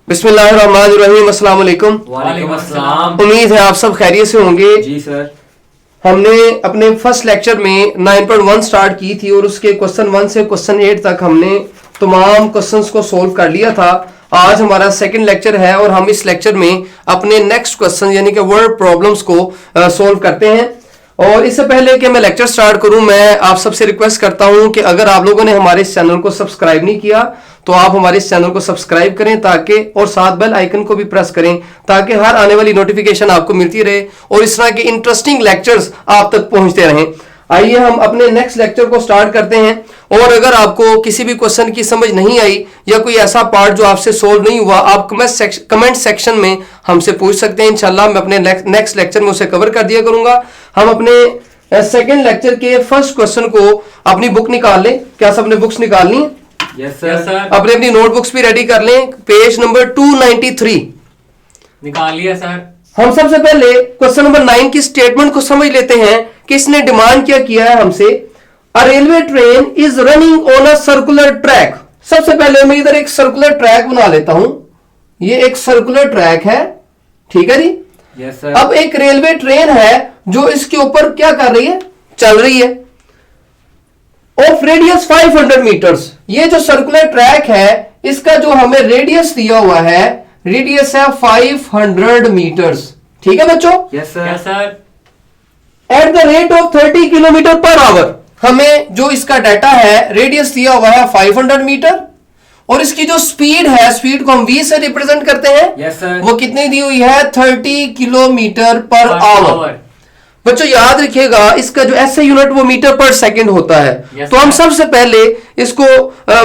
बिस्मिल्लाहिर्रहमानिर्रहीम, अस्सलाम वालेकुम। वालेकुम अस्सलाम। उम्मीद है आप सब खैरियत से होंगे। जी सर। हमने अपने फर्स्ट लेक्चर में 9.1 स्टार्ट की थी और उसके क्वेश्चन 1 से क्वेश्चन 8 तक हमने तमाम क्वेश्चंस को सोल्व कर लिया था। आज हमारा सेकंड लेक्चर है और हम इस लेक्चर में अपने नेक्स्ट क्वेश्चन यानी कि वर्ड प्रॉब्लम्स को सोल्व करते हैं। और इससे पहले कि मैं लेक्चर स्टार्ट करूं, मैं आप सबसे रिक्वेस्ट करता हूं कि अगर आप लोगों ने हमारे इस चैनल को सब्सक्राइब नहीं किया तो आप हमारे इस चैनल को सब्सक्राइब करें ताकि और साथ बेल आइकन को भी प्रेस करें ताकि हर आने वाली नोटिफिकेशन आपको मिलती रहे और इस तरह के इंटरेस्टिंग लेक्चर्स आप तक पहुंचते रहें। आइए हम अपने नेक्स्ट लेक्चर को स्टार्ट करते हैं। और अगर आपको किसी भी क्वेश्चन की समझ नहीं आई या कोई ऐसा पार्ट जो आपसे सोल्व नहीं हुआ, आप कमेंट सेक्शन में हमसे पूछ सकते हैं। इंशाल्लाह मैं अपने नेक्स्ट लेक्चर में उसे कवर कर दिया करूंगा। हम अपने सेकंड लेक्चर के फर्स्ट क्वेश्चन को अपनी बुक निकाल लें। क्या सबने बुक्स निकालनी है? Yes sir. अपनी नोटबुक्स भी रेडी कर लें। पेज नंबर 293 निकाल लिया सर। हम सबसे पहले क्वेश्चन नंबर 9 की स्टेटमेंट को समझ लेते हैं कि इसने डिमांड क्या किया है हमसे। A railway train is running on a circular track. सबसे पहले मैं इधर एक सर्कुलर ट्रैक बना लेता हूं। ये एक सर्कुलर ट्रैक है, ठीक है जी। Yes sir. अब एक रेलवे ट्रेन है जो इसके ऊपर क्या कर रही है, चल रही है। Of radius 500 metres. ये जो सर्कुलर ट्रैक है इसका जो हमें रेडियस दिया हुआ है, रेडियस है 500 मीटर्स। ठीक है बच्चों? Yes sir. Yes sir. At the rate of 30 kilometre per hour. हमें जो इसका डाटा है, रेडियस दिया हुआ है 500 मीटर और इसकी जो स्पीड है, स्पीड को हम v से रिप्रेजेंट करते हैं। Yes sir. वो कितनी दी हुई है? 30 किलोमीटर पर आवर। बच्चों याद रखिएगा इसका जो ऐसा यूनिट वो मीटर पर सेकंड होता है। yes, तो हम सबसे पहले इसको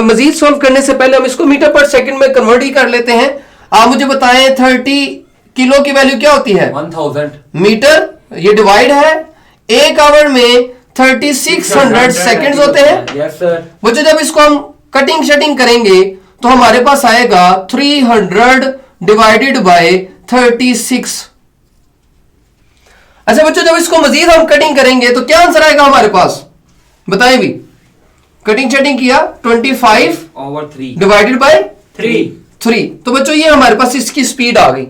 मजीद सॉल्व करने से पहले हम इसको मीटर पर सेकंड में कन्वर्ट ही कर लेते हैं। आप मुझे बताएं 30 किलो की वैल्यू क्या होती है? 1000 मीटर। ये डिवाइड है, एक आवर में 3600 सेकंड्स होते हैं। Yes sir. बच्चों जब इसको हम कटिंग शटिंग करेंगे तो हमारे पास आएगा 300 डिवाइडेड बाय 36। अच्छा बच्चों जब इसको मजीद हम कटिंग करेंगे तो क्या आंसर आएगा हमारे पास? बताएं भी। कटिंग शटिंग किया 25/3 डिवाइडेड बाय 3। तो बच्चों ये हमारे पास इसकी स्पीड आ गई।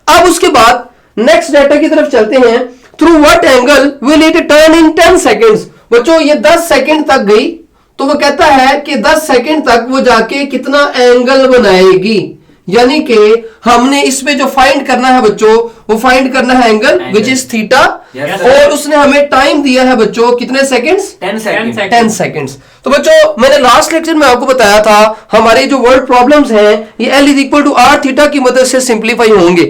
अब उसके बाद नेक्स्ट डाटा की तरफ चलते हैं। Through what angle will it turn in 10 seconds. बच्चों ये 10 सेकेंड तक गई तो वो कहता है कि 10 सेकेंड तक वो जाके कितना एंगल बनाएगी। यानी कि हमने इसमें जो फाइंड करना है बच्चों, वो फाइंड करना है एंगल विच इज थीटा। और उसने हमें टाइम दिया है बच्चों कितने सेकेंड्स? 10 सेकेंड्स। तो बच्चों मैंने लास्ट लेक्चर में आपको बताया था हमारे जो वर्ड प्रॉब्लम्स हैं ये L is equal to R theta की मदद से सिंप्लीफाई होंगे।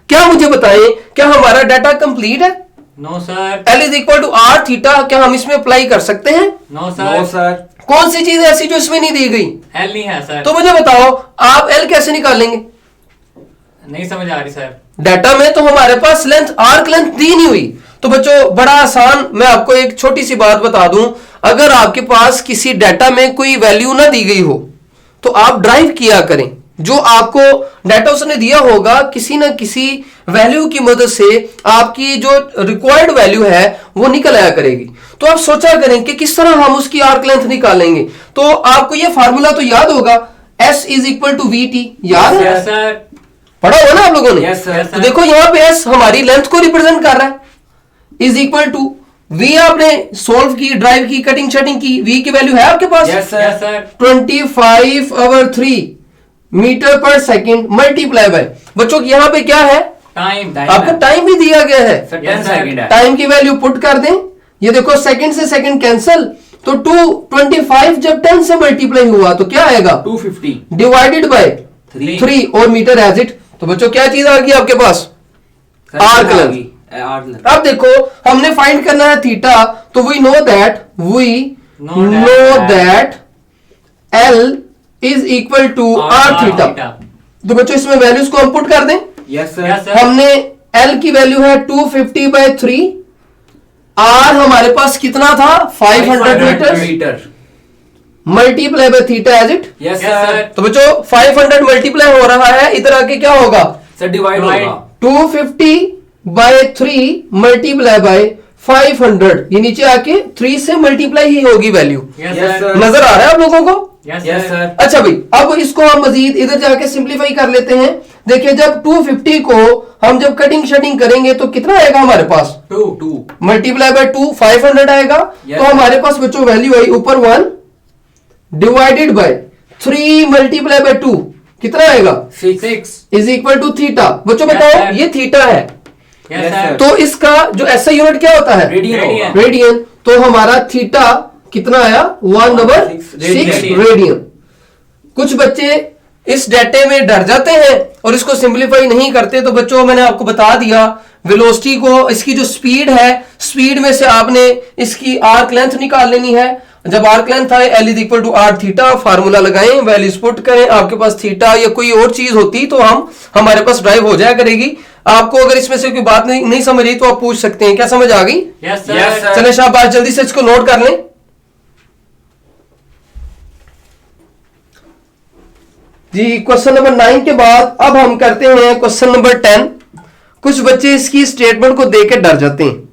क्या मुझे बताएं, क्या हमारा डाटा कंप्लीट है? No sir. L is equal to R theta क्या हम इसमें अप्लाई कर सकते हैं? No sir. कौन सी चीज ऐसी जो इसमें नहीं दी गई? एल नहीं है सर। तो मुझे बताओ आप L कैसे निकालेंगे? नहीं समझ आ रही सर। डाटा में तो हमारे पास लेंथ, आर्क लेंथ दी नहीं हुई। तो बच्चों बड़ा आसान, मैं आपको एक छोटी सी बात बता दूं। अगर आपके पास किसी डाटा में कोई वैल्यू ना दी गई हो तो आप ड्राइव किया करें। जो आपको डाटा उसने दिया होगा किसी ना किसी वैल्यू की मदद से आपकी जो रिक्वायर्ड वैल्यू है वो निकल आया करेगी। तो आप सोचा करें कि किस तरह हम उसकी आर्क लेंथ निकालेंगे। तो आपको ये फार्मूला तो याद होगा, S is equal to VT। याद है? Yes sir. पढ़ा हुआ ना आप लोगों ने? Yes sir. तो देखो यहाँ पे S हमारी लेंथ को रिप्रेजेंट कर रहा है, इज इक्वल टू V। आपने सोल्व की, ड्राइव की, कटिंग शटिंग की, V की वैल्यू है आपके पास? Yes sir. 25/3 metre per second multiply by. बच्चों यहाँ पे क्या है? टाइम। आपको टाइम भी दिया गया है। 10 सेकंड है। टाइम की वैल्यू पुट कर दें। ये देखो सेकंड से सेकंड कैंसिल, तो 225 जब 10 से मल्टीप्लाई हुआ तो क्या आएगा? 250 डिवाइडेड बाय 3 और मीटर एज इट। तो बच्चों क्या चीज आ गई आपके पास? Arc length. अब देखो हमने फाइंड करना है थीटा, तो we know that L is equal to R theta. तो बच्चों इसमें वैल्यूज को हम पुट कर दें। Yes sir. हमने L की वैल्यू है 250/3। R हमारे पास कितना था? 500 मीटर multiply by theta as it. Yes sir. तो बच्चों 500 मल्टीप्लाई हो रहा है, इधर आके क्या होगा? सर डिवाइड होगा। 250/3 मल्टीप्लाई बाय 500, ये नीचे आके 3 से मल्टीप्लाई ही होगी वैल्यू। नजर आ रहा है आप लोगों को? Yes sir. अच्छा भाई अब इसको हम मजीद इधर जाके सिंप्लीफाई कर लेते हैं। देखिए जब 250 को हम जब कटिंग शटिंग करेंगे तो कितना आएगा हमारे पास, 2 मल्टीप्लाई बाय 2 500 आएगा। Yes. तो हमारे पास बच्चों वैल्यू आई ऊपर 1 डिवाइडेड बाय 3 मल्टीप्लाई बाय 2 कितना आएगा, 6 इज इक्वल टू थीटा। बच्चों Yes, बताओ sir. ये थीटा है, यस सर। तो इसका जो ऐसा यूनिट क्या होता है, रेडियन। रेडियन। तो हमारा थीटा कितना आया 1/6 रेडियन। रेडियन। कुछ बच्चे इस डेटे में डर जाते हैं और इसको सिंपलीफाई नहीं करते, तो बच्चों मैंने आपको बता दिया वेलोसिटी को, इसकी जो स्पीड है, स्पीड में से आपने इसकी आर्क लेंथ निकाल लेनी है। जब आर्क लेंथ आए L is equal to R theta, formula लगाएं, वैल्यूज पुट करें, आपके पास थीटा या कोई और चीज होती तो हमारे पास ड्राइव हो जाया करेगी। आपको अगर इसमें से कोई बात नहीं समझ आई तो आप पूछ सकते हैं। क्या समझ आ गई? Yes sir. चले शाबाश, जल्दी से इसको नोट कर लें। जी क्वेश्चन नंबर 9 के बाद अब हम करते हैं क्वेश्चन नंबर 10। कुछ बच्चे इसकी स्टेटमेंट को देख के डर जाते हैं।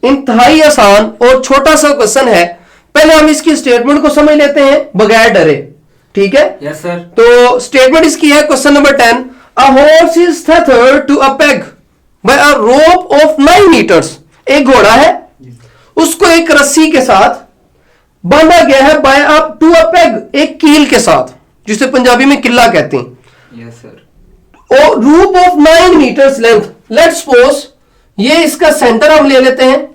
इंतहाई आसान और छोटा सा क्वेश्चन है, पहले हम इसकी स्टेटमेंट को समझ लेते हैं बगैर डरे, ठीक है? Yes sir. तो स्टेटमेंट इसकी है question number 10, a horse is tethered to a peg by a rope of 9 meters। एक घोड़ा है, उसको एक रस्सी के साथ बांधा गया है by up to a peg, एक कील के साथ, जिसे पंजाबी में किला कहते हैं। Yes sir. और rope of 9 metres length, let's suppose ये इसका सेंटर हम ले लेते हैं।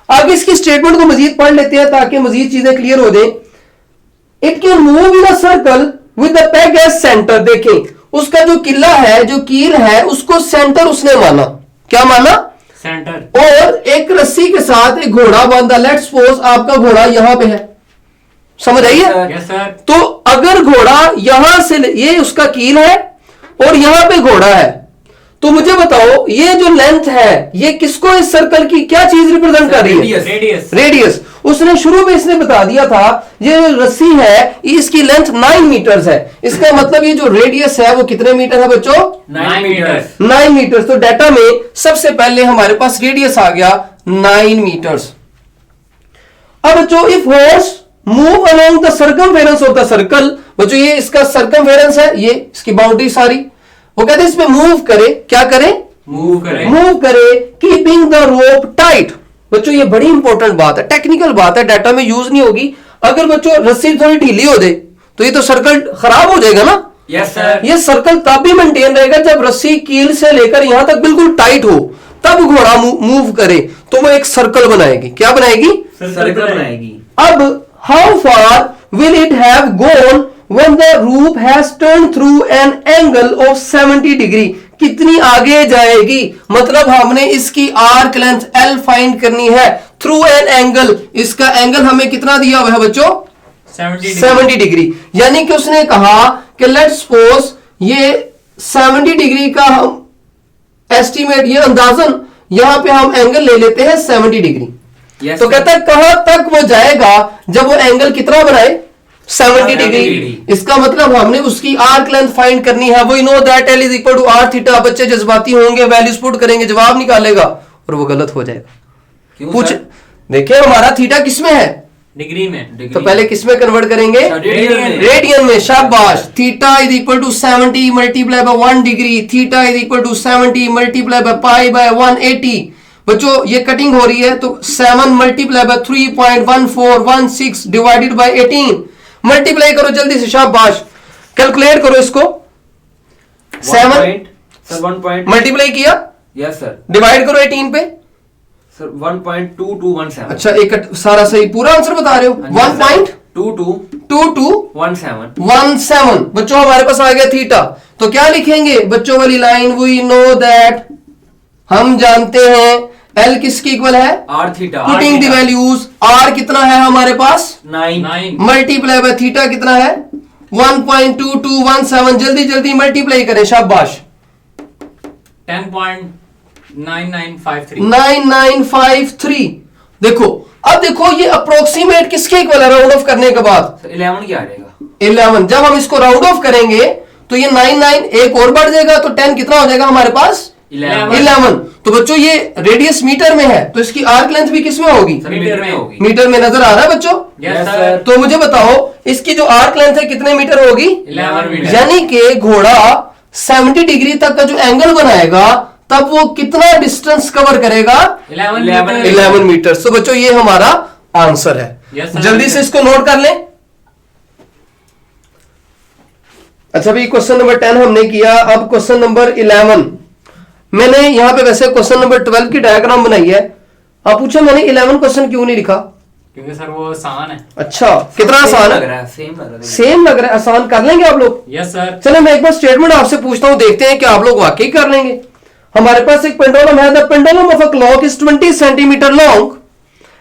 आगे इसकी स्टेटमेंट को मजीद पढ़ लेते हैं ताकि मजीद चीजें क्लियर हो जाए। It can move in a circle with the peg as centre. देखें उसका जो किला है, जो कील है, उसको सेंटर उसने माना। क्या माना? सेंटर। और एक रस्सी के साथ एक घोड़ा बांधा। लेट्स सपोज आपका घोड़ा यहां पे है, समझ आई है? Yes sir. तो अगर घोड़ा यहां से, ये उसका कील है और यहां पे घोड़ा है, तो मुझे बताओ ये जो लेंथ है ये किसको, इस सर्कल की क्या चीज रिप्रेजेंट कर रही है? रेडियस। रेडियस। उसने शुरू में इसने बता दिया था ये जो रस्सी है इसकी लेंथ 9 मीटर्स है। इसका मतलब ये जो रेडियस है वो कितने मीटर है बच्चों? 9 मीटर्स। 9 मीटर्स। तो डाटा में सबसे पहले हमारे पास रेडियस आ गया 9 मीटर्स। अब बच्चों if horse move along the circumference of the circle, बच्चों ये इसका सर्कमफेरेंस है, ये इसकी बाउंड्री सारी, वो कहते हैं इसमें मूव करे, क्या करे? मूव करे। मूव करे कीपिंग द रोप टाइट। बच्चों ये बड़ी इंपॉर्टेंट बात है, टेक्निकल बात है, डाटा में यूज नहीं होगी। अगर बच्चों रस्सी थोड़ी ढीली हो जाए तो ये तो सर्कल खराब हो जाएगा ना। Yes sir. ये सर्कल तब भी मेंटेन रहेगा जब रस्सी कील से लेकर यहां तक बिल्कुल टाइट हो, तब घोड़ा मूव करे तो वो एक सर्कल बनाएगी। क्या बनाएगी? सर्कल बनाएगी। अब how far will it have gone when the rope has turned through an angle of 70 degree? कितनी आगे जाएगी? मतलब हमने इसकी आर्क लेंथ L फाइंड करनी है थ्रू एन एंगल। इसका एंगल हमें कितना दिया हुआ है बच्चों? 70 डिग्री। यानी कि उसने कहा कि लेट्स सपोज ये 70 डिग्री का हम एस्टिमेट, ये अंदाजन यहां पे हम एंगल ले लेते हैं 70 डिग्री। Yes, तो sir. कहता है कहां तक वो जाएगा जब वो एंगल कितना बनाए? 70 डिग्री। इसका मतलब हमने उसकी आर्क लेंथ फाइंड करनी है। वो know that L is equal to R theta. बच्चे जज्बाती होंगे, वैल्यूज पुट करेंगे, जवाब निकालेगा और वो गलत हो जाएगा। क्यों पूछ, सर? देखिए हमारा थीटा किसमें है? डिग्री में। तो पहले किसमें कन्वर्ट करेंगे? रेडियन में। रेडियन में। शाबाश। Theta is equal to 70 multiply by 1 degree. Theta is equal to 70 multiply by pi by 180। बच्चों ये कटिंग हो रही है तो 7 multiply by 3.1416 divided by 18। Multiply करो जल्दी से, शाबाश। कैलकुलेट करो इसको। 7 मल्टीप्लाई किया, यस सर। डिवाइड करो 18 पे। सर 1.2217। अच्छा एक सारा सही पूरा आंसर बता रहे हो? 1.2217 बच्चों हमारे पास आ गया थीटा। तो क्या लिखेंगे बच्चों वाली लाइन? वी नो दैट, हम जानते हैं L किसकी इक्वल है? R theta. Putting the values. R कितना है हमारे पास? 9 मल्टीप्लाई बाय थीटा कितना है? 1.2217। जल्दी जल्दी मल्टीप्लाई करें, शाबाश। 10.9953। देखो अब देखो ये अप्रोक्सीमेट किसके इक्वल है राउंड ऑफ करने के बाद? 11 क्या आ जाएगा? 11। जब हम इसको राउंड ऑफ करेंगे तो ये 99 एक और बढ़ जाएगा तो 10 कितना हो जाएगा हमारे पास? 11। तो बच्चों ये रेडियस मीटर में है तो इसकी आर्क लेंथ भी किसमें होगी? मीटर में होगी। मीटर में नजर आ रहा है बच्चों? Yes sir. तो मुझे बताओ इसकी जो आर्क लेंथ है कितने मीटर होगी? 11 मीटर। यानी कि घोड़ा 70 डिग्री तक का जो एंगल बनाएगा तब वो कितना डिस्टेंस कवर करेगा? 11 मीटर। तो बच्चों ये हमारा आंसर है। Yes, sir. जल्दी से इसको नोट कर लें। अच्छा भाई क्वेश्चन नंबर 10 हमने किया। अब क्वेश्चन नंबर 11 मैंने यहां पे वैसे क्वेश्चन नंबर 12 की डायग्राम बनाई है। आप पूछो मैंने 11 क्वेश्चन क्यों नहीं लिखा? क्योंकि सर वो आसान है। अच्छा कितना आसान लग है? रहा है, सेम लग रहा है। सेम लग रहा है। आसान कर लेंगे आप लोग? Yes sir. चलो मैं एक बार स्टेटमेंट आपसे पूछता हूं, देखते हैं कि आप लोग वाकई कर लेंगे। हमारे पास एक पेंडुलम है। The pendulum of a clock is 20 centimetre long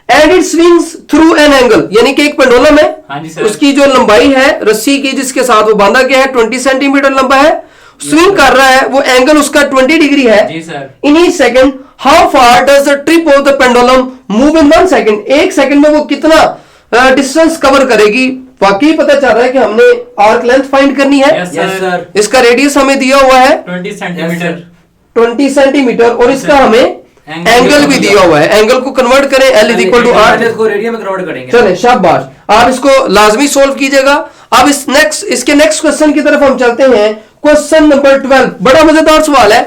and it swings through an angle. यानी कि एक पेंडुलम है, हाँ जी सर। उसकी जो लंबाई है रस्सी की जिसके साथ वो बांधा गया है 20 सेंटीमीटर लंबा है, स्विंग कर रहा है, वो एंगल उसका 20 डिग्री है। जी sir. In each second how far does the trip of the pendulum move in 1 second. एक सेकंड में वो कितना डिस्टेंस कवर करेगी? वाकई पता चल रहा है कि हमने आर्क लेंथ फाइंड करनी है। Yes sir. इसका रेडियस हमें दिया हुआ है 20 सेंटीमीटर। 20 सेंटीमीटर और इसका हमें एंगल भी दिया हुआ है। एंगल को कन्वर्ट करें, L is equal to R. इसको रेडियन में कन्वर्ट करेंगे। चले शाबाश, आप इसको लाजमी सोल्व कीजिएगा। अब इसके नेक्स्ट क्वेश्चन की तरफ हम चलते हैं। क्वेश्चन नंबर 12 बड़ा मजेदार सवाल है।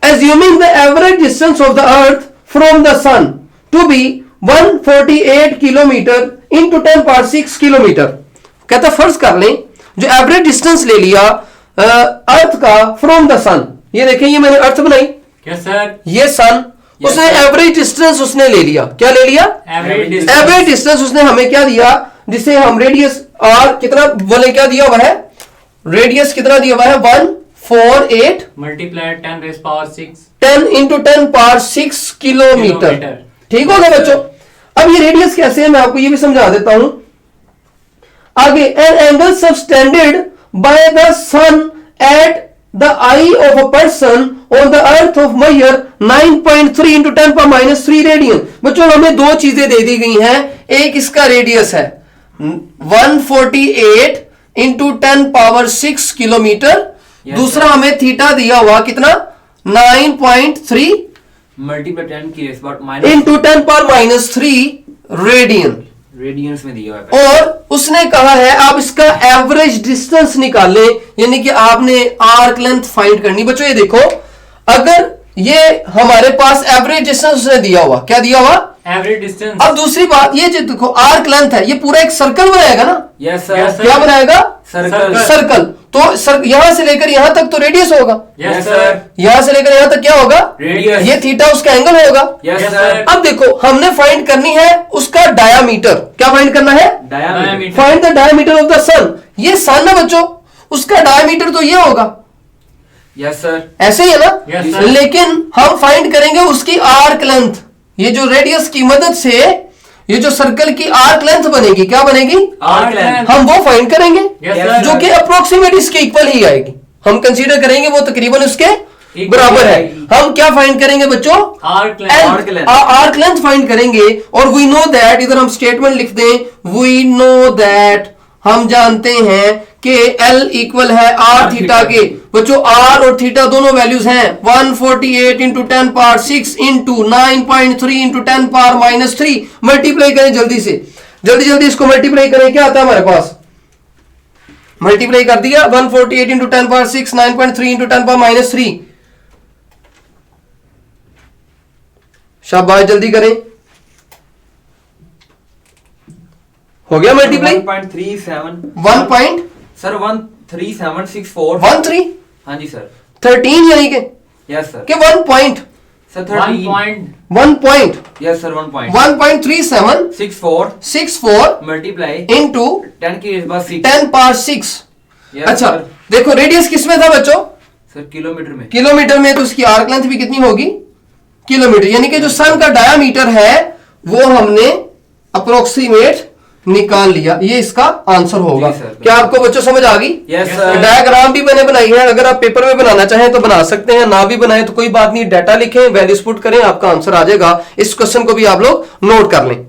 Assuming the average distance of the earth from the sun to be 148 kilometre into 10 power 6 kilometre. कहता फर्ज कर लें जो एवरेज डिस्टेंस ले लिया अर्थ का फ्रॉम द सन। ये देखें, ये मैंने अर्थ बनाई, यस सर। ये सन, उसने एवरेज डिस्टेंस उसने ले लिया। क्या ले लिया? एवरेज डिस्टेंस उसने हमें क्या दिया, जिसे हम रेडियस आर कितना बोले, क्या दिया हुआ है? रेडियस कितना दिया हुआ है? 148 multiply 10 rays power 6 10 into 10 power 6 kilometre. ठीक हो गया बच्चों? अब ये रेडियस कैसे है मैं आपको ये भी समझा देता हूं आगे। An angle subtended by the sun at the eye of a person on the earth of measure 9.3 into 10 power -3 radian. बच्चों हमें दो चीजें दे दी गई हैं। एक इसका रेडियस है 148 into 10 पावर 6 किलोमीटर। दूसरा हमें थीटा दिया हुआ कितना? 9.3 मल्टीप्लाई 10 की raise power into 10 power -3 radian. Radians में दिया हुआ है। और उसने कहा है आप इसका एवरेज डिस्टेंस निकालें, यानी कि आपने आर्क लेंथ फाइंड करनी। बच्चों ये देखो, अगर ये हमारे पास एवरेज डिस्टेंस उसने दिया हुआ, क्या दिया हुआ? Average distance. अब दूसरी बात ये जो देखो आर्क लेंथ है, ये पूरा एक सर्कल बनाएगा ना? Yes sir. क्या बनाएगा? सर्कल। सर्कल। तो यहां से लेकर यहां तक तो रेडियस होगा। Yes sir. यहां से लेकर यहां तक क्या होगा? रेडियस। ये थीटा उसका एंगल होगा। Yes sir. अब देखो हमने फाइंड करनी है उसका डायामीटर। क्या फाइंड करना है? Diameter. Find the diameter of the sun. ये सन है बच्चों, उसका डायामीटर तो ये होगा। Yes sir. ऐसे ही है ना? Yes, sir. लेकिन हम फाइंड करेंगे उसकी आर्क लेंथ। ये जो रेडियस की मदद से ये जो सर्कल की आर्क लेंथ बनेगी, क्या बनेगी? Arc length. हम वो फाइंड करेंगे Yes, sir. जो कि अप्रोक्सीमेट इसके इक्वल ही आएगी। हम कंसीडर करेंगे वो तकरीबन उसके बराबर है। हम क्या फाइंड करेंगे बच्चों? Arc arc length. Arc length find करेंगे। और वी नो दैट, इधर हम स्टेटमेंट लिख दें, वी नो दैट, हम जानते हैं कि L इक्वल है R थीटा के। बच्चों R और थीटा दोनों वैल्यूज हैं। 148 into 10 power 6 into 9.3 into 10 power -3। Multiply करें जल्दी से, जल्दी जल्दी इसको मल्टीप्लाई करें। क्या आता है हमारे पास? मल्टीप्लाई कर दिया 148 into 10 पावर 6 9.3 into 10 पावर -3। शाबाश जल्दी करें। हो गया मल्टीप्लाई? 1.37 1 पॉइंट सर 13764 13 हाँ जी सर। 13 यानी कि yes sir. 1 point sir 13 1 point yes sir 1 point 1.3764 64 multiply into 10 की रेज़ पावर 6 10 पावर 6। Yes, अच्छा sir. देखो रेडियस किसमें था बच्चों? सर किलोमीटर में। किलोमीटर में। तो उसकी आर्क लेंथ भी कितनी होगी? किलोमीटर। यानी कि जो सन का डायामीटर है वो हमने अप्रोक्सीमेट निकाल लिया। ये इसका आंसर होगा। जी सर। क्या आपको बच्चों समझ आ गई? Yes sir. डायग्राम भी मैंने बनाई है, अगर आप पेपर में बनाना चाहें तो बना सकते हैं, ना भी बनाए तो कोई बात नहीं। डाटा लिखें, वैल्यूज पुट करें, आपका आंसर आ जाएगा। इस क्वेश्चन को भी आप लोग नोट कर लें।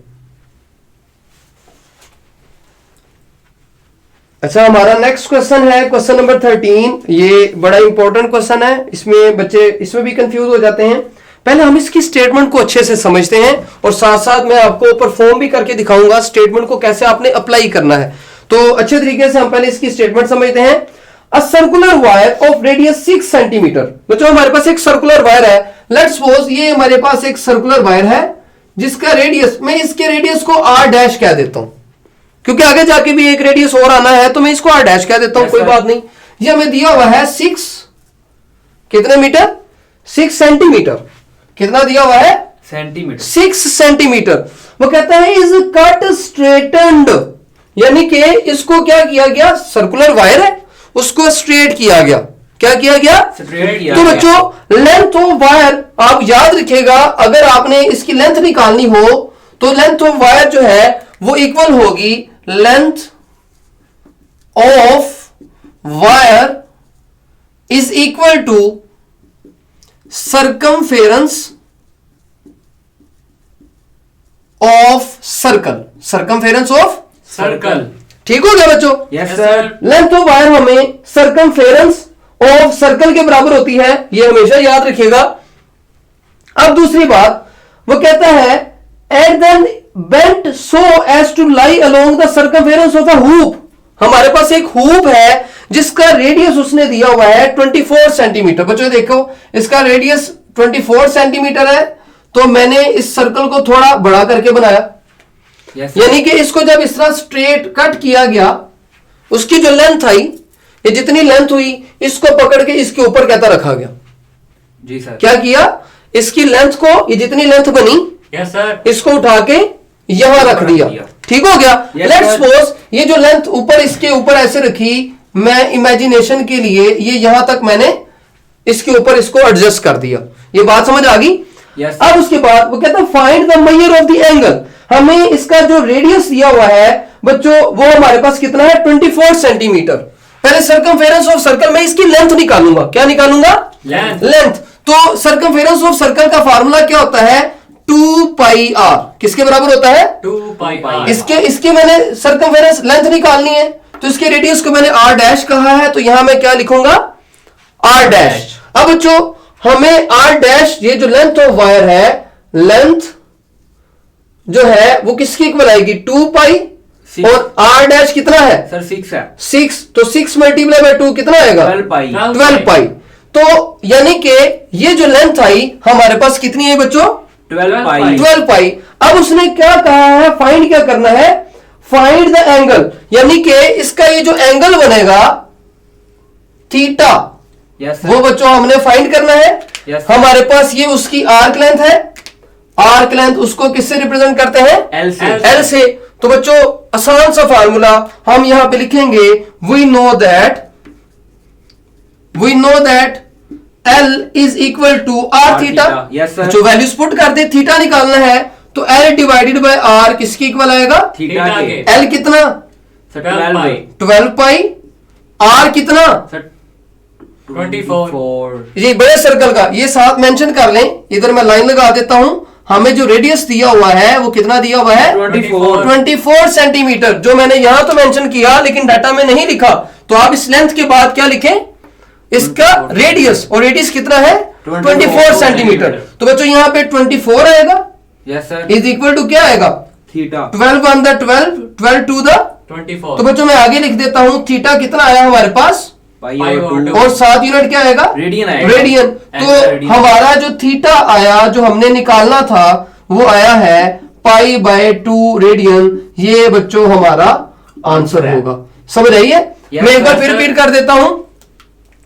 अच्छा हमारा नेक्स्ट क्वेश्चन है क्वेश्चन नंबर 13। ये बड़ा इंपॉर्टेंट क्वेश्चन है। इसमें बच्चे इसमें भी कंफ्यूज हो जाते हैं। पहले हम इसकी स्टेटमेंट को अच्छे से समझते हैं और साथ साथ मैं आपको परफॉर्म भी करके दिखाऊंगा स्टेटमेंट को कैसे आपने अप्लाई करना है। तो अच्छे तरीके से हम पहले इसकी स्टेटमेंट समझते हैं। A circular wire of radius 6 centimetre. बच्चों हमारे पास एक सर्कुलर वायर है, लेट्स सपोज ये हमारे पास एक सर्कुलर वायर है जिसका रेडियस, मैं इसके रेडियस को r डैश कह देता हूं क्योंकि आगे जाके भी एक रेडियस और आना है, तो मैं इसको r डैश कह देता हूं, कोई बात नहीं। ये हमें दिया हुआ है 6 कितने मीटर, 6 सेंटीमीटर। कितना दिया हुआ है, सेंटीमीटर, 6 सेंटीमीटर। वो कहता है इज कट स्ट्रेटेंड, यानी कि इसको क्या किया गया, सर्कुलर वायर है उसको स्ट्रेट किया गया। क्या किया गया, स्ट्रेट किया तो गया। बच्चों लेंथ ऑफ वायर आप याद रखिएगा, अगर आपने इसकी लेंथ निकालनी हो तो लेंथ ऑफ वायर जो है वो इक्वल होगी length of wire is equal to circumference of circle, circumference of circle. ठीक हो गया बच्चों। Yes sir. Length of wire हमें सर्कमफेरेंस ऑफ सर्कल के बराबर होती है, ये हमेशा याद रखिएगा। अब दूसरी बात वो कहता है at then bent so as to lie along the circumference of a hoop. हमारे पास एक हूप है जिसका रेडियस उसने दिया हुआ है 24 सेंटीमीटर। बच्चों देखो इसका रेडियस 24 सेंटीमीटर है, तो मैंने इस सर्कल को थोड़ा बड़ा करके बनाया, यस यानी कि इसको जब इस तरह स्ट्रेट कट किया गया, उसकी जो लेंथ आई, ये जितनी लेंथ हुई इसको पकड़ के इसके ऊपर कहता रखा गया। जी सर। क्या किया, इसकी लेंथ को, ये जितनी लेंथ बनी यस सर, इसको उठा के यहां रख दिया। ठीक हो गया। Yes, let's sir. सपोज ये जो लेंथ ऊपर इसके ऊपर ऐसे रखी, मैं इमेजिनेशन के लिए ये यहां तक मैंने इसके ऊपर इसको एडजस्ट कर दिया। ये बात समझ आ गई। Yes, अब उसके बाद वो कहता है find the major of the angle. हमें इसका जो रेडियस दिया हुआ है बच्चों वो हमारे पास कितना है, 24 सेंटीमीटर। पहले सर्कमफेरेंस ऑफ सर्कल में इसकी लेंथ निकालूंगा। क्या निकालूंगा, लेंथ। तो सर्कमफेरेंस ऑफ सर्कल का फार्मूला क्या होता है, 2 पाई r। किसके बराबर होता है, 2 पाई r। इसके मैंने सर्कमफेरेंस लेंथ निकालनी है, तो इसके रेडियस को मैंने r डैश कहा है, तो यहां मैं क्या लिखूंगा, r डैश। अब बच्चों हमें r डैश, ये जो लेंथ ऑफ वायर है, लेंथ जो है वो किसकी इक्वल आएगी, 2 पाई, और r डैश कितना है सर 6 है। 6, तो 6 मल्टीप्लाई बाय 2 कितना आएगा, 12 पाई। 12 पाई। तो यानी कि ये जो लेंथ आई हमारे पास कितनी है बच्चों, 12 पाई। 12 पाई। अब उसने क्या कहा है, फाइंड क्या करना है, फाइंड द एंगल, यानी कि इसका ये जो एंगल बनेगा थीटा, यस वो बच्चों हमने फाइंड करना है। Yes, हमारे पास ये उसकी आर्क लेंथ है, आर्क लेंथ उसको किससे रिप्रेजेंट करते हैं, L से। L से। तो बच्चों आसान सा फार्मूला हम यहां पे लिखेंगे, we know that L is equal to R theta. Yes, sir. जो वैल्यूज पुट कर दे, थीटा निकालना है, तो L डिवाइडेड बाय आर किसकी इक्वल आएगा, थीटा के। L कितना, सर 12 पाई। 12 पाई, आर कितना, सर 24। ये बड़े सर्कल का, ये साथ मेंशन कर लें, इधर मैं लाइन लगा देता हूं। हमें जो रेडियस दिया हुआ है वो कितना दिया हुआ है, 24 सेंटीमीटर, जो मैंने यहां तो मेंशन किया लेकिन डाटा में नहीं लिखा। तो आप इस लेंथ के बाद क्या लिखें, इसका रेडियस, और रेडियस कितना है 24 सेंटीमीटर। तो बच्चों यहां पे 24 आएगा, yes sir, is equal to क्या आएगा, थीटा 12 1 द 12, 12 2 द 24। तो बच्चों मैं आगे लिख देता हूं, थीटा कितना आया हमारे पास, पाई पाई और और 2 और 7 यूनिट क्या आएगा, रेडियन आएगा। रेडियन। तो रेडियन। हमारा जो थीटा आया, जो हमने निकालना था, वो आया है पाई बाय 2 रेडियन। ये बच्चों हमारा आंसर होगा। समझ रही है। Yes, मैं एक बार sir, फिर sir. रिपीट कर देता हूं।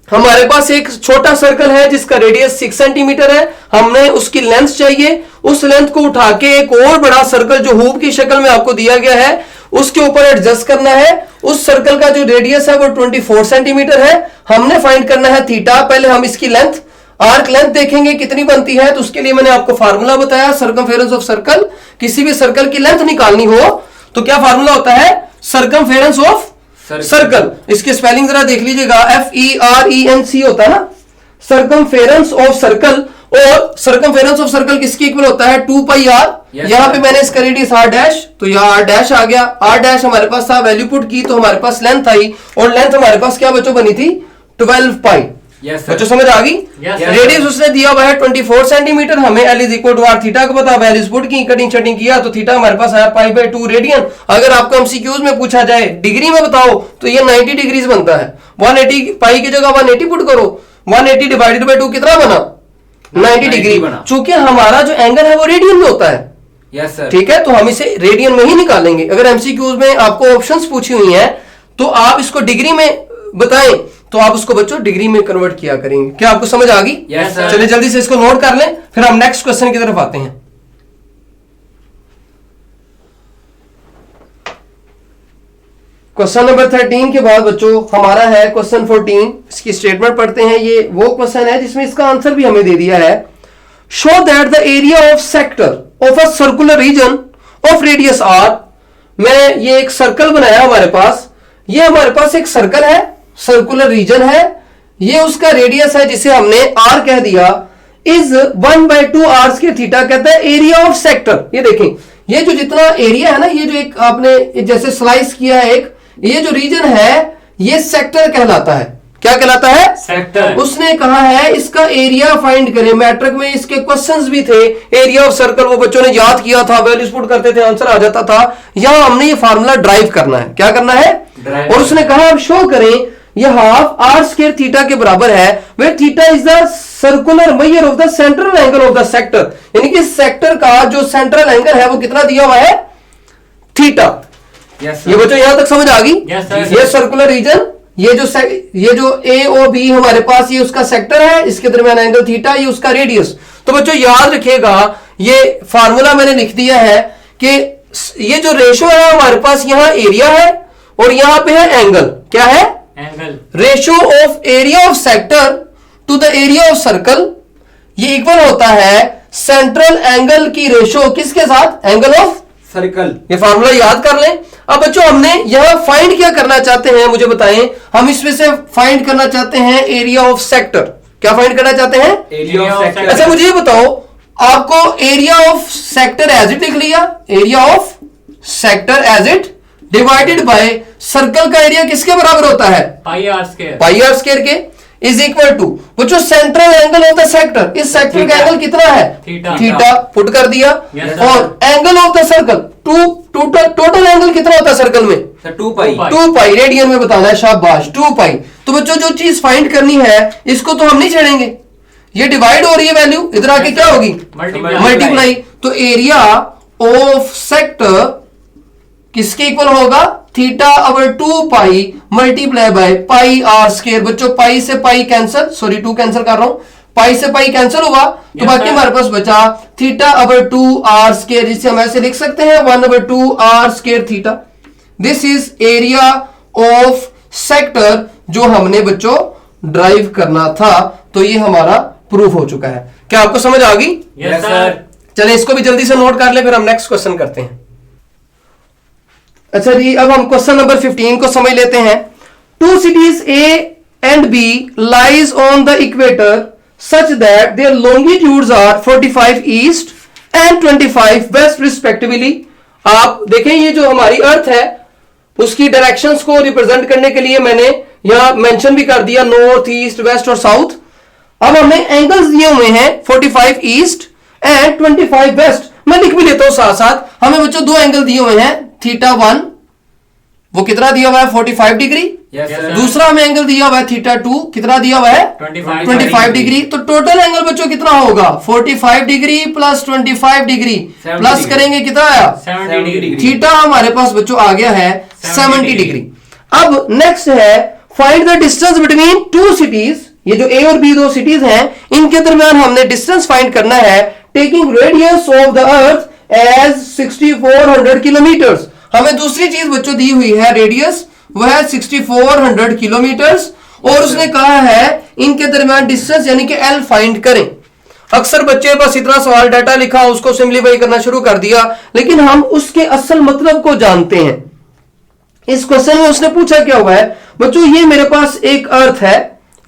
हमारे पास एक छोटा सर्कल है जिसका रेडियस 6 सेंटीमीटर है, हमने उसकी लेंथ चाहिए, उस लेंथ को उठा के एक और बड़ा सर्कल जो हूप की शक्ल में आपको दिया गया है उसके ऊपर एडजस्ट करना है। उस सर्कल का जो रेडियस है वो 24 सेंटीमीटर है। हमने फाइंड करना है थीटा। पहले हम इसकी लेंथ, आर्क लेंथ देखेंगे कितनी बनती है, तो उसके लिए मैंने आपको फार्मूला बताया, सर्कमफेरेंस ऑफ सर्कल। किसी भी सर्कल की लेंथ निकालनी हो तो क्या फार्मूला होता है, सर्कमफेरेंस ऑफ सर्कल। इसकी स्पेलिंग जरा देख लीजिएगा, FERENC होता है ना, सर्कमफेरेंस ऑफ सर्कल। और सर्कमफेरेंस ऑफ सर्कल किसकी इक्वल होता है, 2 पाई आर। Yes, यहां sir. पे मैंने इसका रेडियस r डैश, तो यहां r डैश आ गया। r डैश हमारे पास था, वैल्यू पुट की तो हमारे पास लेंथ आई, और लेंथ हमारे पास क्या बच्चों बनी थी, 12 पाई। Yes, sir. बच्चों समझ आ गई? Yes, sir. रेडियस उसने दिया हुआ है 24 सेंटीमीटर, हमें L is equal to R theta को पता है, पुट की कटिंग शटिंग किया तो थीटा हमारे पास आया पाई बाय 2 रेडियन। अगर आपको एमसीक्यूज में पूछा जाए डिग्री में बताओ तो ये 90 डिग्रीज बनता है। 180 पाई की जगह 180 पुट करो, 180 डिवाइडेड बाय 2 कितना बना? 90 डिग्री बना। चूंकि हमारा जो एंगल है वो रेडियन में होता है, यस सर। ठीक है, तो हम इसे रेडियन में ही निकालेंगे। अगर एमसीक्यूज में आपको ऑप्शंस पूछी हुई हैं तो आप इसको डिग्री में बताएं तो आप उसको बच्चों डिग्री में कन्वर्ट किया करेंगे। क्या आपको समझ आ गई? Yes, sir. चलिए जल्दी से इसको नोट कर लें, फिर हम नेक्स्ट क्वेश्चन की तरफ आते हैं। क्वेश्चन नंबर 13 के बाद बच्चों हमारा है क्वेश्चन 14। इसकी स्टेटमेंट पढ़ते हैं। ये वो क्वेश्चन है जिसमें इसका आंसर भी हमें दे दिया है। Show that the area of sector of a circular region of radius R. मैं ये एक सर्कल बनाया हमारे पास, ये हमारे पास एक सर्कल है, सर्कुलर रीजन है, ये उसका रेडियस है जिसे हमने आर कह दिया, इज 1/2 आर स्क्वायर थीटा। कहता है एरिया ऑफ सेक्टर। ये देखें, ये जो जितना एरिया है ना, ये जो एक आपने जैसे स्लाइस किया है एक, ये जो रीजन है ये सेक्टर कहलाता है। क्या कहलाता है? सेक्टर। उसने कहा है इसका एरिया फाइंड करें। मैट्रिक में इसके क्वेश्चंस भी थे, एरिया ऑफ सर्कल वो बच्चों ने याद किया था, वैल्यूज पुट करते थे, आंसर आ जाता था। यहां हमने ये फार्मूला ड्राइव करना है। क्या करना है? और उसने कहा अब शो करें ये हाफ आर स्क्वायर थीटा के बराबर है, where theta is the circular measure of the central angle of the sector. यानी कि सेक्टर का जो सेंट्रल एंगल है वो कितना दिया हुआ है? थीटा। यस ये बच्चों यहां तक समझ आ गई? Yes, sir. ये सर्कुलर रीजन, ये जो ए ओ बी हमारे पास, ये उसका सेक्टर है, इसके दरमियान एंगल थीटा, ये उसका रेडियस। तो बच्चों याद रखिएगा ये फार्मूला मैंने लिख दिया है कि ये जो रेशो है हमारे पास, यहां एरिया है और यहां पे है एंगल। क्या है? Angle. Ratio of area of sector to the area of circle, ये इक्वल होता है सेंट्रल एंगल की रेशो किसके साथ? Angle of circle. ये फार्मूला याद कर लें। अब बच्चों हमने यहां फाइंड क्या करना चाहते हैं मुझे बताएं। हम इसमें से फाइंड करना चाहते हैं एरिया ऑफ सेक्टर। क्या फाइंड करना चाहते हैं? Area of sector. अच्छा मुझे ये बताओ, आपको area of sector as it लिख लिया, area of sector as it divided by circle का एरिया किसके बराबर होता है? Pi are square. Pi are square के इज इक्वल टू बच्चों central angle of the sector, इस सेक्टर का एंगल कितना है? थीटा पुट कर दिया। Yes, और angle of the circle total angle कितना होता है सर्कल में? 2 पाई। 2 पाई रेडियन में बताना है, शाबाश 2 पाई। तो बच्चों जो चीज फाइंड करनी है इसको तो हम नहीं छेड़ेंगे, ये डिवाइड हो रही है वैल्यू, इधर आके क्या होगी? मल्टीप्लाई। तो एरिया ऑफ सेक्टर किसके इक्वल होगा? Theta over 2 pi multiply by pi are square. बच्चों पाई से पाई कैंसिल, सॉरी 2 कैंसिल कर रहा हूं, पाई से पाई कैंसिल हुआ तो बाकी हमारे पास बचा थीटा अवर 2 आर स्क्वायर, जिसे हम ऐसे लिख सकते हैं 1/2 R square theta. This is area of sector जो हमने बच्चों ड्राइव करना था। तो ये हमारा प्रूफ हो चुका है। क्या आपको समझ आ गई? Yes sir. चलें इसको भी जल्दी से नोट कर ले, फिर हम नेक्स्ट क्वेश्चन करते हैं। अच्छा जी, अब हम क्वेश्चन नंबर 15 को समझ लेते हैं। 2 cities A and B lies on the equator such that their longitudes are 45 east and 25 west respectively। आप देखें ये जो हमारी अर्थ है उसकी डायरेक्शंस को रिप्रेजेंट करने के लिए मैंने यहां मेंशन भी कर दिया नॉर्थ, ईस्ट, वेस्ट और साउथ। अब हमें एंगल्स दिए हुए हैं 45 ईस्ट एंड 25 वेस्ट। मैं लिख भी लेता हूं साथ साथ। हमें बच्चों 2 एंगल दिए हुए हैं, थीटा 1 वो कितना दिया हुआ है? 45 डिग्री। Yes sir. दूसरा हमें एंगल दिया हुआ है थीटा 2, कितना दिया हुआ है? 25 डिग्री। तो टोटल एंगल बच्चों कितना होगा? 45 डिग्री प्लस 25 डिग्री प्लस करेंगे कितना आया? 70 डिग्री। थीटा हमारे पास बच्चों आ गया है 70 डिग्री। अब नेक्स्ट है find the distance between 2 cities. ये जो ए और बी 2 सिटीज हैं इनके दरमियान हमने डिस्टेंस फाइंड करना है, taking radius of the earth as 6400 kilometres. हमें दूसरी चीज बच्चों दी हुई है रेडियस, वह है 6400 किलोमीटर्स, और उसने कहा है इनके दरमियान डिस्टेंस यानी कि एल फाइंड करें। अक्सर बच्चे बस इतना सवाल डाटा लिखा, उसको सिंप्लीफाई करना शुरू कर दिया, लेकिन हम उसके असल मतलब को जानते हैं। इस क्वेश्चन में उसने पूछा क्या हुआ है बच्चों, ये मेरे पास एक अर्थ है,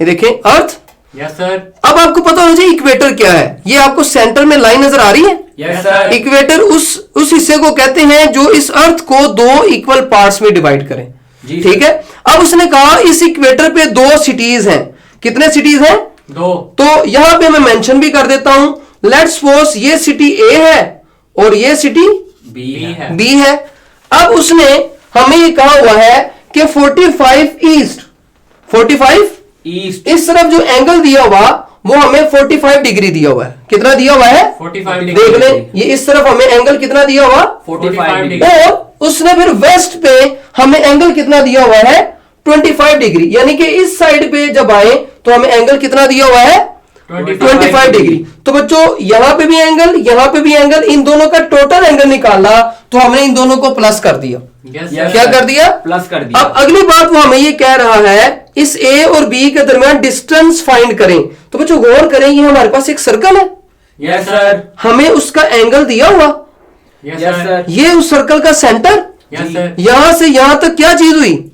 ये देखें अर्थ। Yes sir. अब आपको पता होना चाहिए इक्वेटर क्या है। ये आपको सेंटर में लाइन नजर आ रही है? Yes sir. इक्वेटर उस हिस्से को कहते हैं जो इस अर्थ को 2 इक्वल पार्ट्स में डिवाइड करें। ठीक है। अब उसने कहा इस इक्वेटर पे 2 सिटीज हैं, कितने सिटीज हैं? 2 तो यहां पे मैं मेंशन भी कर देता हूं, लेट्स सपोज ये सिटी ए है और ये सिटी B है बी है। अब उसने हमें ये कहा हुआ है कि 45 ईस्ट, 45 ईस्ट इस तरफ जो एंगल दिया हुआ वो हमें 45 डिग्री दिया हुआ है। कितना दिया हुआ है? 45 देख डिग्री लें, ये इस तरफ हमें एंगल कितना दिया हुआ? 45 डिग्री और उसने फिर वेस्ट पे हमें एंगल कितना दिया हुआ है? 25 डिग्री। यानी कि इस साइड पे जब आए तो हमें एंगल कितना दिया हुआ है? 25 डिग्री। तो बच्चों यहां पे भी एंगल, यहां पे भी एंगल, इन दोनों का टोटल एंगल निकाला तो हमने इन दोनों को प्लस कर दिया। Yes, Yes, क्या sir. कर दिया? प्लस कर दिया। अब अगली बात वो हमें ये कह रहा है इस ए और बी के दरमियान डिस्टेंस फाइंड करें। तो बच्चों गौर करें, ये हमारे पास एक सर्कल है, यस सर, हमें उसका एंगल दिया हुआ, Yes, यस sir. सर, ये उस सर्कल का सेंटर, Yes, sir. यहां से यहां तक क्या चीज हुई?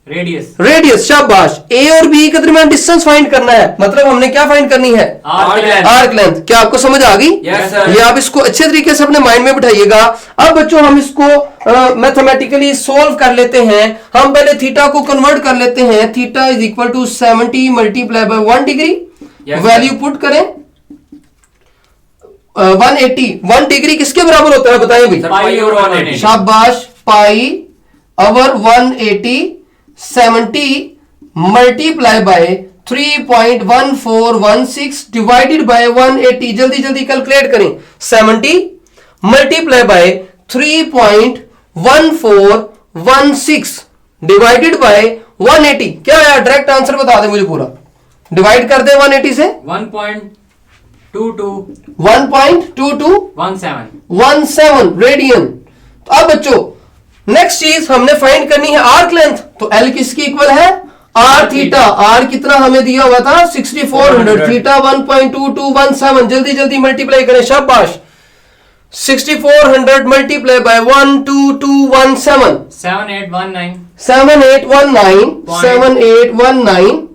Radius. रेडियस। शाबाश। ए और बी के दरमियान डिस्टेंस फाइंड करना है, मतलब हमने क्या फाइंड करनी है? Arc length. Arc length. क्या आपको समझ आ गई? यस सर, ये आप इसको अच्छे तरीके से अपने माइंड में बिठाइएगा। अब बच्चों हम इसको मैथमेटिकली सोल्व कर लेते हैं। हम पहले थीटा को कन्वर्ट कर लेते हैं। Theta is equal to 70 multiply by 1 degree. Yes, value put करें 180। 1 डिग्री किसके बराबर होता है बताइए भाई? सर पाई और 180। शाबाश। Pi over 180, 70 multiply by 3.1416 divided bye 180। जल्दी जल्दी कैलकुलेट करें। 70 मल्टीप्लाई बाय 3.1416 डिवाइडेड बाय 180। क्या आया? डायरेक्ट आंसर बता दे मुझे पूरा। डिवाइड कर दे 180 से। 1.2217 रेडियन। तो अब बच्चों नेक्स्ट चीज हमने फाइंड करनी है आर्क लेंथ। तो एल किसकी इक्वल है? R theta. आर कितना हमें दिया हुआ था? 6400। थीटा 1.2217। जल्दी जल्दी मल्टीप्लाई करें। शाबाश। 6400 मल्टीप्लाई बाय 12217 7819 7819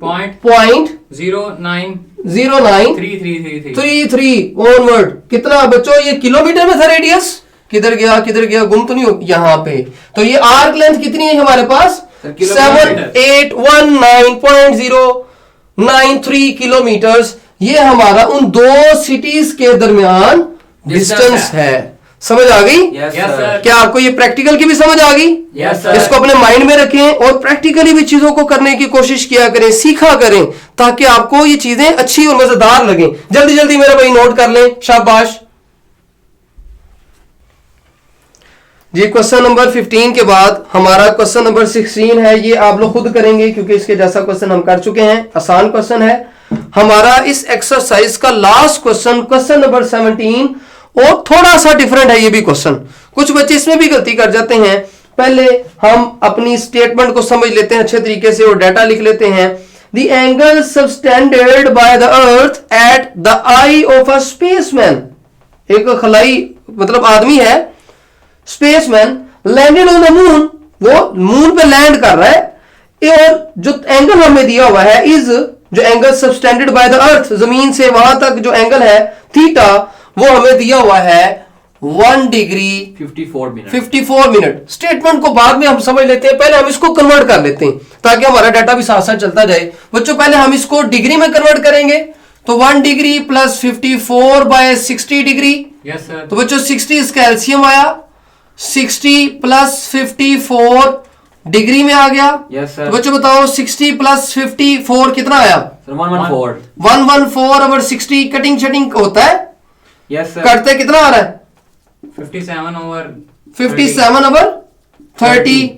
point .09 3333 33 ऑनवर्ड। कितना बच्चों? ये किलोमीटर में था रेडियस। किधर गया किधर गया? गुम तो नहीं हो? यहां पे। तो ये आर्क लेंथ कितनी है हमारे पास? Sir, kilometre. 7819.093 किलोमीटर्स। ये हमारा उन दो सिटीज के दरमियान डिस्टेंस है। समझ आ गई? Yes Yes, sir, sir. क्या आपको ये प्रैक्टिकल की भी समझ आ गई? यस सर, इसको अपने माइंड में रखें और प्रैक्टिकली भी चीजों को करने की कोशिश किया करें, सीखा करें, ताकि आपको ये चीजें अच्छी और मजेदार लगें। जल्दी जल्दी मेरा भाई नोट कर लें। शाबाश जी। क्वेश्चन नंबर 15 के बाद हमारा क्वेश्चन नंबर 16 है। ये आप लोग खुद करेंगे क्योंकि इसके जैसा क्वेश्चन हम कर चुके हैं। आसान क्वेश्चन है हमारा इस एक्सरसाइज का लास्ट क्वेश्चन, क्वेश्चन नंबर 17, और थोड़ा सा डिफरेंट है ये भी क्वेश्चन। कुछ बच्चे इसमें भी गलती कर जाते हैं। पहले हम अपनी स्टेटमेंट को समझ लेते हैं अच्छे तरीके से और डाटा लिख लेते हैं। The angle subtended by the earth at the eye of a spaceman. एक खलाई मतलब आदमी है, spaceman, landed on the moon. वो मून पे लैंड कर रहा है और जो एंगल हमें दिया हुआ है इज, जो angle subtended by the earth, जमीन से वहां तक जो एंगल है थीटा, वो हमें दिया हुआ है 1 डिग्री 54 मिनट। स्टेटमेंट को बाद में हम समझ लेते हैं, पहले हम इसको कन्वर्ट कर लेते हैं ताकि हमारा डाटा भी साथ साथ चलता जाए। बच्चों पहले हम इसको डिग्री में कन्वर्ट करेंगे। तो 1 degree plus 54 by 60 degree. Yes, sir. तो बच्चों 60 इसका एलसीएम आया, 60 प्लस 54 डिग्री में आ गया। यस सर, तो बच्चों बताओ 60 प्लस 54 कितना आया? सर 114। 114 ओवर 60। कटिंग शटिंग होता है, यस सर, करते कितना आ रहा है? 57 over 57 ओवर 30।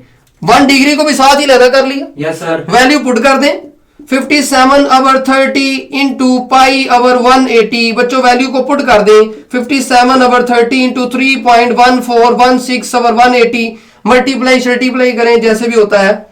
1 डिग्री को भी साथ ही लगा कर लिया। यस सर, वैल्यू पुट कर दें। 57 ओवर 30 इंटू पाई ओवर 180। बच्चों वैल्यू को पुट कर दें। 57 ओवर 30 इंटू 3.1416 ओवर 180। मल्टीप्लाई शल्टीप्लाई करें जैसे भी होता है।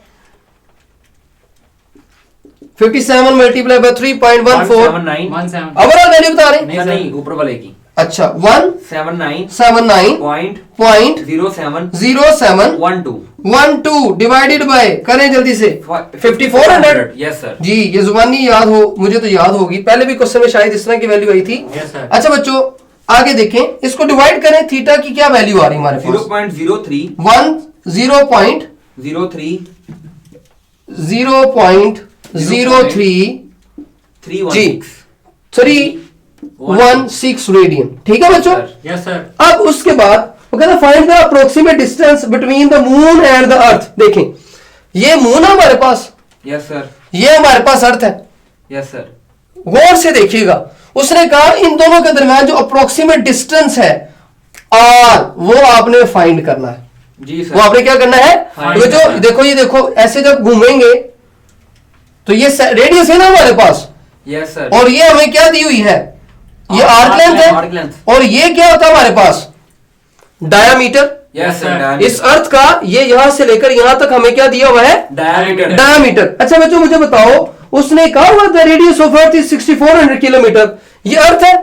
57 मल्टीप्लाई बाय 3.14 179। 17 ओवरऑल वैल्यू बता रहे हैं। नहीं, सर, सर। नहीं, ऊपर वाले की अच्छा 179.07 डिवाइडेड बाय, करें जल्दी से, 5400। यस सर, जी ये जुबानी याद हो, मुझे तो याद होगी, पहले भी क्वेश्चन में शायद इस तरह की वैल्यू आई थी। Yes, sir. अच्छा बच्चों आगे देखें, इसको डिवाइड करें। थीटा की क्या वैल्यू आ रही है हमारे पास? 0.03 0.03 जी 316 रेडियन। ठीक है बच्चों, यस सर। अब उसके बाद वो कहता find the approximate distance between the moon and the earth. देखें ये मून है हमारे पास, यस सर, ये हमारे पास अर्थ है। यस सर, गौर से देखिएगा, उसने कहा इन दोनों के दरमियान जो अप्रोक्सीमेट डिस्टेंस है आर, वो आपने फाइंड करना है। जी सर, वो आपने क्या करना है, Find जो करना है। देखो ये देखो ऐसे जब घूमेंगे तो ये रेडियस है ना हमारे पास, यस सर, और ये हमें क्या दी हुई है, ये Arc arc length length, arc है, length। और ये क्या होता है हमारे पास, डायामीटर। यस सर, इस अर्थ का ये यहां से लेकर यहां तक हमें क्या दिया हुआ है, डायमीटर, डायामीटर। अच्छा बच्चों मुझे बताओ, उसने कहा हुआ the radius of earth is 6400 kilometre, ये अर्थ है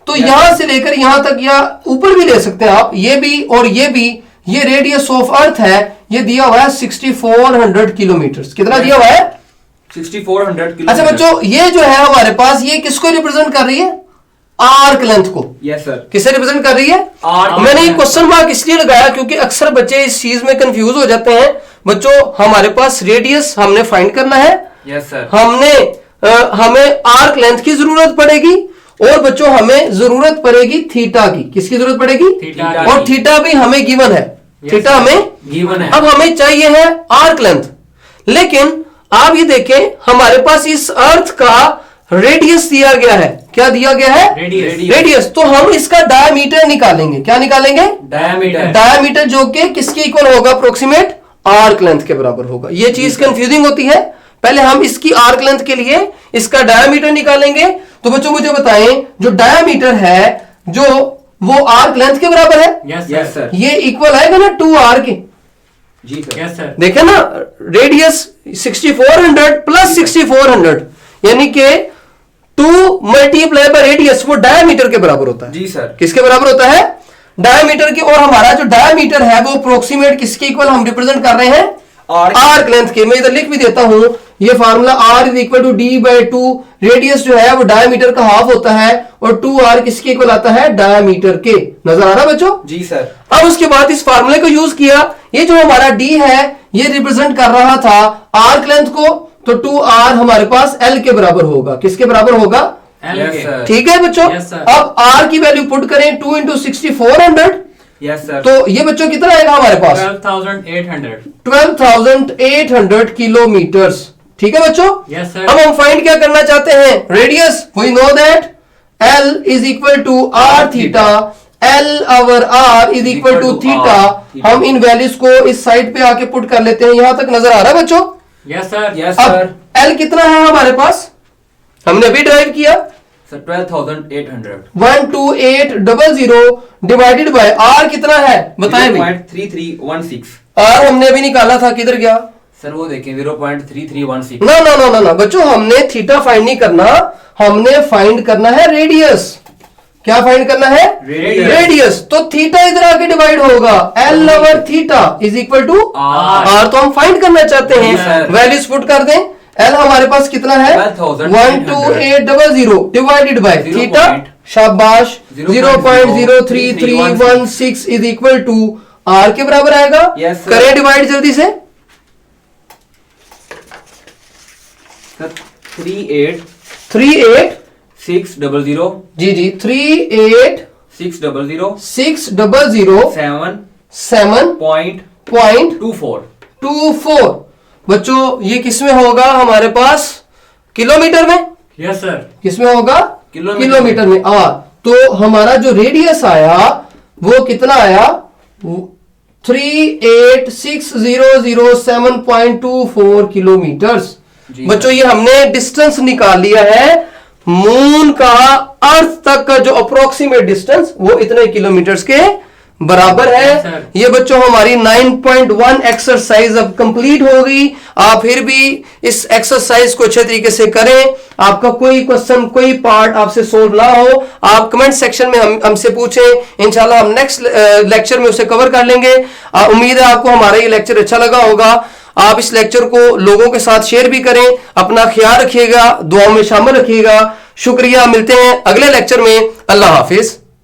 तो Yes, यहां से लेकर यहां तक या ऊपर भी ले सकते हैं आप, ये भी और ये भी, ये रेडियस ऑफ अर्थ है, ये दिया हुआ है 6400 किलोमीटर। कितना Yes, दिया हुआ है, 6400 किलो। अच्छा बच्चों ये जो है हमारे पास, ये किसको रिप्रेजेंट कर रही है, आर्क लेंथ को। यस सर, किसे रिप्रेजेंट कर रही है, Arc मैंने ये length। क्वेश्चन मार्क इसलिए लगाया क्योंकि अक्सर बच्चे इस चीज में कंफ्यूज हो जाते हैं। बच्चों हमारे पास रेडियस हमने फाइंड करना है, यस सर, हमें आर्क लेंथ की जरूरत पड़ेगी, और बच्चों हमें जरूरत पड़ेगी थीटा की। किसकी जरूरत पड़ेगी, थीटा और की। थीटा भी हमें गिवन है, Yes, थीटा sir। हमें गिवन है। अब हमें चाहिए है आर्क लेंथ। लेकिन आप ये देखें हमारे पास इस अर्थ का रेडियस दिया गया है, क्या दिया गया है, रेडियस। रेडियस। तो हम इसका डायमीटर निकालेंगे, क्या निकालेंगे, डायमीटर, डायमीटर, जो कि किसके इक्वल होगा, अप्रोक्सीमेट आर्क लेंथ के बराबर होगा। ये चीज कंफ्यूजिंग होती है, पहले हम इसकी आर्क लेंथ के लिए इसका डायमीटर निकालेंगे। तो बच्चों मुझे बताएं, जो डायमीटर है जो वो आर्क लेंथ के बराबर है, यस यस सर। सर, ये इक्वल आएगा ना 2r के। जी सर, यस सर। देखे ना, रेडियस 6400 प्लस 6400 यानी कि 2 मल्टीप्लाई बाय रेडियस, वो डायमीटर के बराबर होता है। जी सर, किसके बराबर होता है, डायमीटर के। और हमारा जो डायमीटर है वो अप्रोक्सीमेट किसके इक्वल हम रिप्रेजेंट कर रहे हैं, आर्क लेंथ के। मैं इधर लिख भी देता हूं, ये formula r is equal to D by 2, radius जो है वो डायमीटर का हाफ होता है, और 2r किसके इक्वल आता है, डायमीटर के। नजर आ रहा बच्चों, जी सर, अब उसके बाद इस फार्मूले को यूज किया, ये जो हमारा d है ये रिप्रेजेंट कर रहा था आर्क लेंथ को, तो 2r हमारे पास l के बराबर होगा। किसके बराबर होगा, एल यस के। सर, ठीक है बच्चों। Yes, sir। अब r की वैल्यू पुट करें 2 इंटू 6400, यस सर, तो ये बच्चों कितना आएगा हमारे पास, 12,800। 12,800 किलोमीटर्स। ठीक है बच्चों, यस सर। अब हम फाइंड क्या करना चाहते हैं, radius. We know that L is equal to r theta, L over r is equal to theta. हम इन वैल्यूज को इस साइड पे आके पुट कर लेते हैं। यहां तक नजर आ रहा है बच्चों, यस सर। यस अब सर, L कितना है हमारे पास, हमने अभी ड्राइव किया, सर 12,800 12800 डिवाइडेड बाय r कितना है बताएं भाई, 0.3316। r हमने अभी निकाला था, किधर गया, सर वो देखें 0.3316। ना ना ना ना ना बच्चों, हमने थीटा फाइंड नहीं करना, हमने फाइंड करना है रेडियस। क्या फाइंड करना है, Radius। रेडियस। तो थीटा इधर आके डिवाइड होगा, L over theta is equal to R। R. तो हम फाइंड करना चाहते जी हैं, सर। वैल्यूज पुट कर दें। एल हमारे पास कितना है, 12800 डिवाइडेड बाय थीटा, शाबाश, 0.03316 इज इक्वल टू आर के बराबर आएगा। Yes, sir। करें डिवाइड जल्दी से, सर 38 38600 जी जी 38 600 600 7.24। 7.24। बच्चों ये किसमें होगा हमारे पास, किलोमीटर में, यस सर। किसमें होगा, किलोमीटर में। तो हमारा जो रेडियस आया वो कितना आया, 38600 किलोमीटर्स। जी बच्चों ये हमने डिस्टेंस निकाल लिया है, मून का अर्थ तक का जो अप्रोक्सीमेट डिस्टेंस वो इतने किलोमीटर्स के बराबर है। Yes, sir। ये बच्चों हमारी 9.1 एक्सरसाइज अब कंप्लीट हो गई। आप फिर भी इस एक्सरसाइज को अच्छे तरीके से करें। आपका कोई क्वेश्चन, कोई पार्ट आपसे सोल्व ना हो, आप कमेंट सेक्शन में हमसे पूछें। इंशाल्लाह हम नेक्स्ट लेक्चर में उसे कवर कर लेंगे। उम्मीद है आपको हमारा ये लेक्चर अच्छा लगा होगा। आप इस लेक्चर को लोगों के साथ शेयर भी करें। अपना ख्याल रखिएगा, दुआओं में शामिल रखिएगा। शुक्रिया, मिलते हैं अगले लेक्चर में। अल्लाह हाफिज।